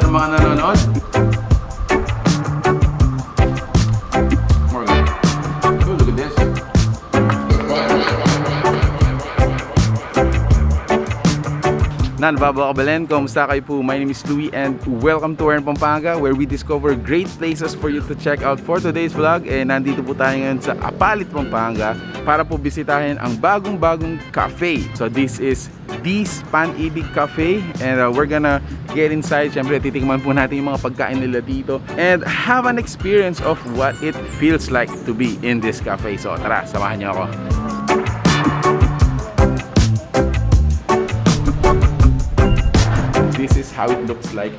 lahat ng mga nanonood. Oh, look at this. Nababa Kabalen, kumusta kayo po? My name is Louie and welcome to Pampanga, where we discover great places for you to check out for today's vlog. Nandito po tayo ngayon sa Apalit Pampanga para po bisitahin ang bagong-bagong cafe. So this is Pan-ibig Cafe and we're gonna get inside. Siyempre titikman po natin yung mga pagkain nila dito and have an experience of what it feels like to be in this cafe. So tara, samahan niyo ako. This is how it looks like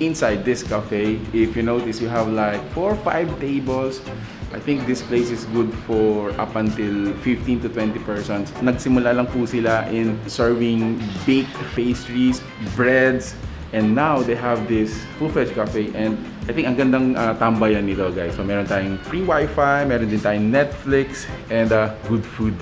inside this cafe. If you notice, you have like 4 or 5 tables. I think this place is good for up until 15 to 20 persons. Nagsimula lang po sila in serving baked pastries, breads, and now they have this full-fledged cafe. And I think ang gandang tambayan nito, guys. So meron tayong free wifi, meron din tayong Netflix, and good food.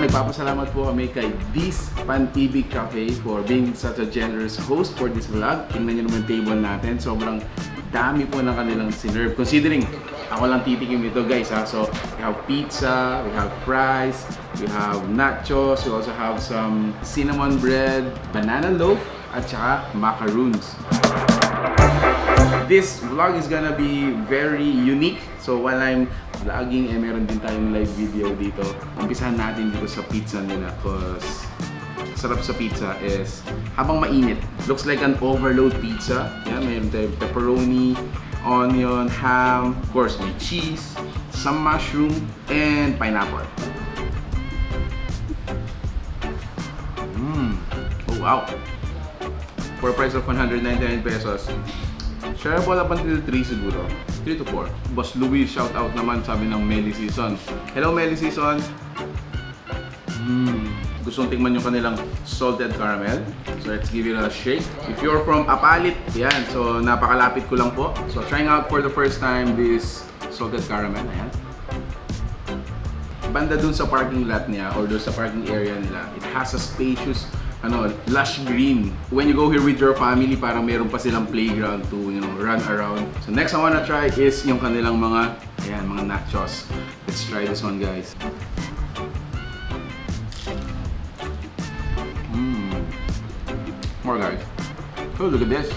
Nagpapasalamat po kami kay this Pan-ibig Cafe for being such a generous host for this vlog. Tingnan nyo naman table natin. Sobrang dami po ng kanilang sinerve. Considering ako lang titikim nito, guys, ha. So we have pizza, we have fries, we have nachos, we also have some cinnamon bread, banana loaf, at saka macaroons. This vlog is gonna be very unique. So while I'm vlogging, meron din tayong live video dito. Umpisahan natin dito sa pizza nila cause sarap sa pizza is habang mainit. Looks like an overload pizza. Yan, mayroon tayong pepperoni, onion, ham, of course may cheese, some mushroom, and pineapple. Oh wow! For a price of 199 pesos. Shareable up until 3 siguro. 3 to 4. Boss Louie, shout out naman, sabi ng Melly Season. Hello Melly Season! Gustong tingnan yung kanilang salted caramel. So let's give it a shake. If you're from Apalit, yan. So napakalapit ko lang po. So trying out for the first time this salted caramel. Ayan. Banda dun sa parking lot niya or dun sa parking area nila, it has a spacious lush green. When you go here with your family, parang meron pa silang playground to, run around. So next I wanna try is yung kanilang mga nachos. Let's try this one, guys. More, guys. Oh, look at this.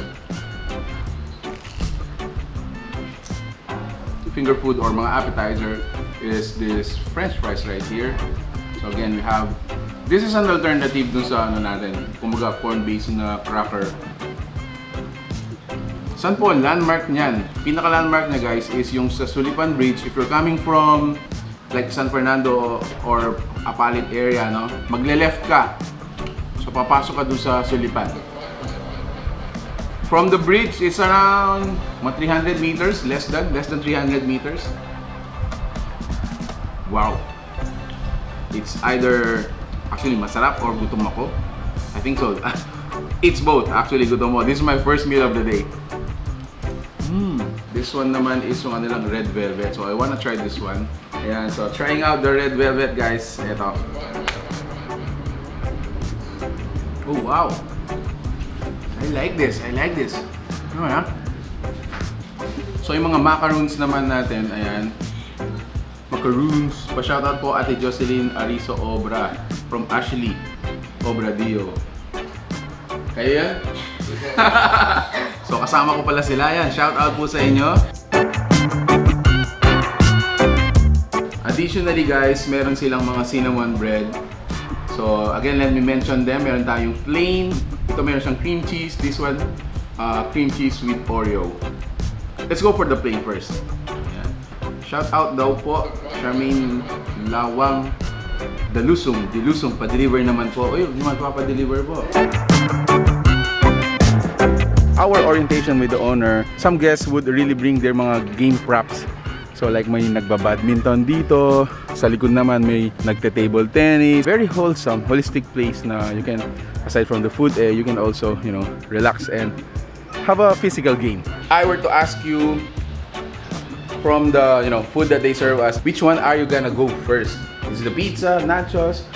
Finger food or mga appetizer is this French fries right here. So again, we have this is an alternative dun sa natin, kumbaga corn-based na cracker. Saan po ang landmark niyan? Pinaka-landmark niya, guys, is yung sa Sulipan Bridge. If you're coming from like San Fernando or Apalit area, no, magle-left ka. So papasok ka dun sa Sulipan. From the bridge, it's around 300 meters, less than 300 meters. Wow! It's either actually masarap or gutom ako. I think so. It's both actually, gutom mo. This is my first meal of the day. This one naman is yung kanilang red velvet. So I wanna try this one. Ayan, so trying out the red velvet, guys. Ito. Oh wow! I like this. Ano yan? So yung mga macaroons naman natin, ayan. Macaroons. Pa-shoutout po Ate Jocelyn Arizo Obra from Ashley Obradillo. Kayo yan? So kasama ko pala sila yan. Shoutout po sa inyo. Additionally, guys, meron silang mga cinnamon bread. So again, let me mention them. Meron tayong plain. Ito meron siyang cream cheese. This one, cream cheese with Oreo. Let's go for the plain first. Ayan. Shout out daw po Charmaine Lawang Dilusong, pa-deliver naman po. Uy, magpapa-deliver po. Our orientation with the owner, some guests would really bring their mga game props. So like may nagba-badminton dito, sa likod naman may nagte-table tennis. Very wholesome, holistic place na you can, aside from the food, you can also, relax and have a physical game. I were to ask you from the food that they serve us, which one are you gonna go first? Is it the pizza, nachos?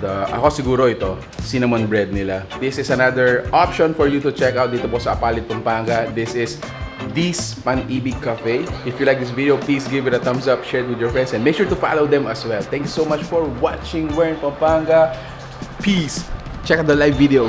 Ako siguro ito, cinnamon bread nila. This is another option for you to check out dito po sa Apalit Pampanga. This is this Pan-ibig Cafe. If you like this video, please give it a thumbs up, share it with your friends, and make sure to follow them as well. Thank you so much for watching. We're in Pampanga. Peace. Check out the live video.